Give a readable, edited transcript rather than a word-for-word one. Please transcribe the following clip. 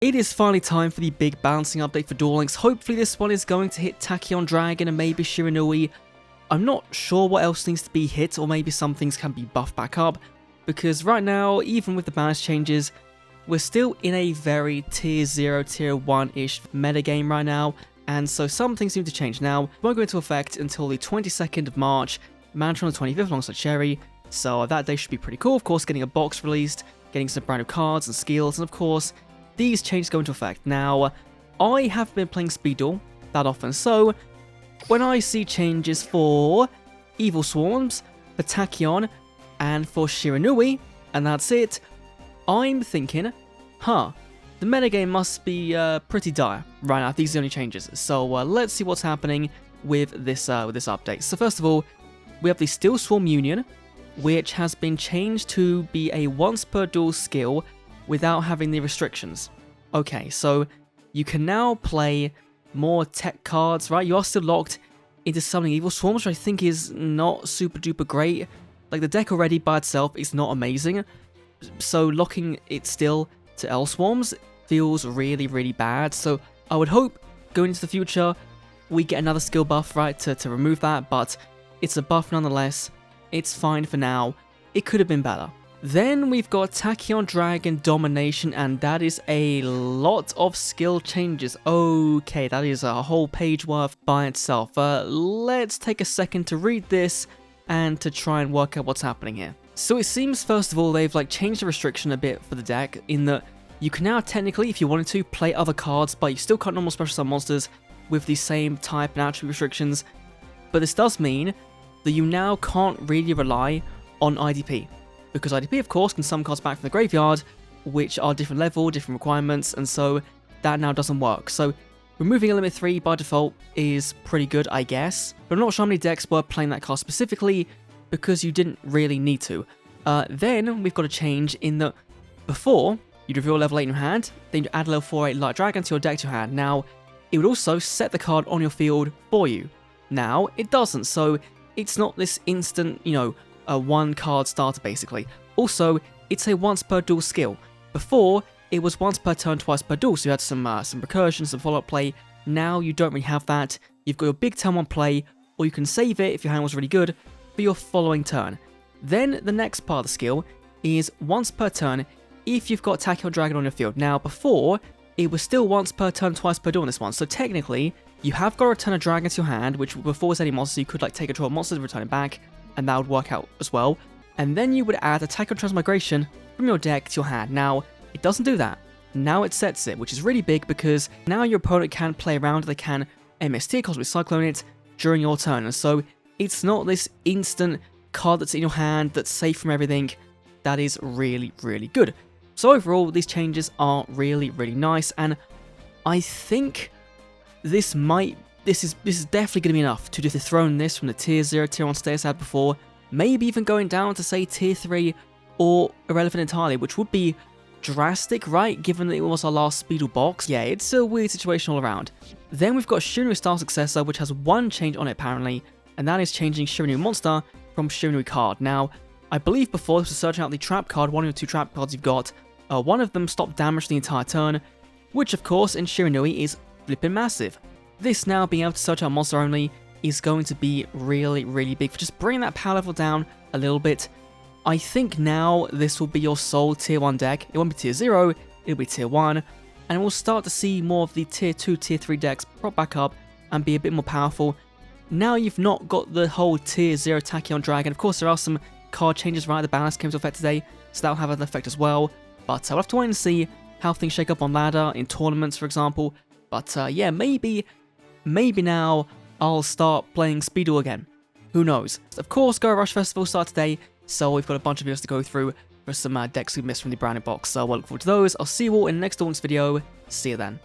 It is finally time for the big balancing update for Duel Links. Hopefully this one is going to hit Tachyon Dragon and maybe Shiranui. I'm not sure what else needs to be hit, or maybe some things can be buffed back up, because right now, even with the balance changes, we're still in a very tier 0, tier 1-ish metagame right now, and so some things need to change. Now, it won't go into effect until the 22nd of March, Mantra on the 25th alongside Cherry, so that day should be pretty cool. Of course, getting a box released, getting some brand new cards and skills, and of course, these changes go into effect. Now, I have been playing Speed Duel that often, so when I see changes for Evil Swarms, for Tachyon, and for Shiranui, and that's it, I'm thinking, the metagame must be pretty dire right now if these are the only changes. So let's see what's happening with this update. So first of all, we have the Steel Swarm Union, which has been changed to be a once per duel skill without having the restrictions. Okay, so you can now play more tech cards, right? You are still locked into summoning Evil Swarms, which I think is not super duper great. Like, the deck already by itself is not amazing, so locking it still to L Swarms feels really, really bad. So I would hope going into the future we get another skill buff, right, to remove that, but it's a buff nonetheless. It's fine for now. It could have been better. Then we've got Tachyon Dragon Domination, and that is a lot of skill changes. Okay, that is a whole page worth by itself. Let's take a second to read this and to try and work out what's happening here. So it seems, first of all, they've changed the restriction a bit for the deck, in that you can now technically, if you wanted to, play other cards, but you still can't normal special summon monsters with the same type and attribute restrictions. But this does mean that you now can't really rely on IDP. Because IDP, of course, can summon cards back from the graveyard, which are different level, different requirements, and so that now doesn't work. So removing a limit 3 by default is pretty good, I guess, but I'm not sure how many decks were playing that card specifically, because you didn't really need to. Then we've got a change in that before, you'd reveal level 8 in your hand, then you'd add a level 4/8 Light Dragon to your deck to your hand. Now, it would also set the card on your field for you. Now, it doesn't, so it's not this instant, a one card starter basically. Also, it's a once per duel skill. Before, it was once per turn, twice per duel, so you had some recursion, some follow-up play. Now you don't really have that. You've got your big turn 1 play, or you can save it if your hand was really good for your following turn. Then the next part of the skill is once per turn if you've got Tachyon Dragon on your field. Now before, it was still once per turn, twice per duel on this one, so technically, you have got to return a dragon to your hand, which before was any monster, so you could take control of monsters and return it back, and that would work out as well. And then you would add a Tachyon Transmigration from your deck to your hand. Now, it doesn't do that. Now it sets it, which is really big because now your opponent can play around, they can MST, Cosmic Cyclone it, during your turn. And so, it's not this instant card that's in your hand that's safe from everything. That is really, really good. So overall, these changes are really, really nice, and I think this is definitely going to be enough to dethrone this from the tier 0, tier 1 status I had before, maybe even going down to, say, tier 3 or irrelevant entirely, which would be drastic, right, given that it was our last Speedle box. Yeah, it's a weird situation all around. Then we've got Shiranui Star Successor, which has one change on it apparently, and that is changing Shiranui Monster from Shiranui Card. Now, I believe before this was searching out the trap card, one of the 2 trap cards you've got, one of them stopped damage the entire turn, which of course in Shiranui is flipping massive. This now being able to search out monster only is going to be really, really big for just bringing that power level down a little bit. I think now this will be your sole tier 1 deck. It won't be tier 0, it'll be tier 1, and we'll start to see more of the tier 2, tier 3 decks prop back up and be a bit more powerful. Now you've not got the whole tier 0 Tachyon Dragon. Of course there are some card changes, right? The balance came into effect today, so that'll have an effect as well. But I'll have to wait and see how things shake up on ladder, in tournaments for example. But yeah, maybe now I'll start playing Speed Duel again. Who knows? Of course, Go Rush Festival starts today, so we've got a bunch of videos to go through for some decks we missed from the brand new box. So I look forward to those. I'll see you all in the next Duel Links video. See you then.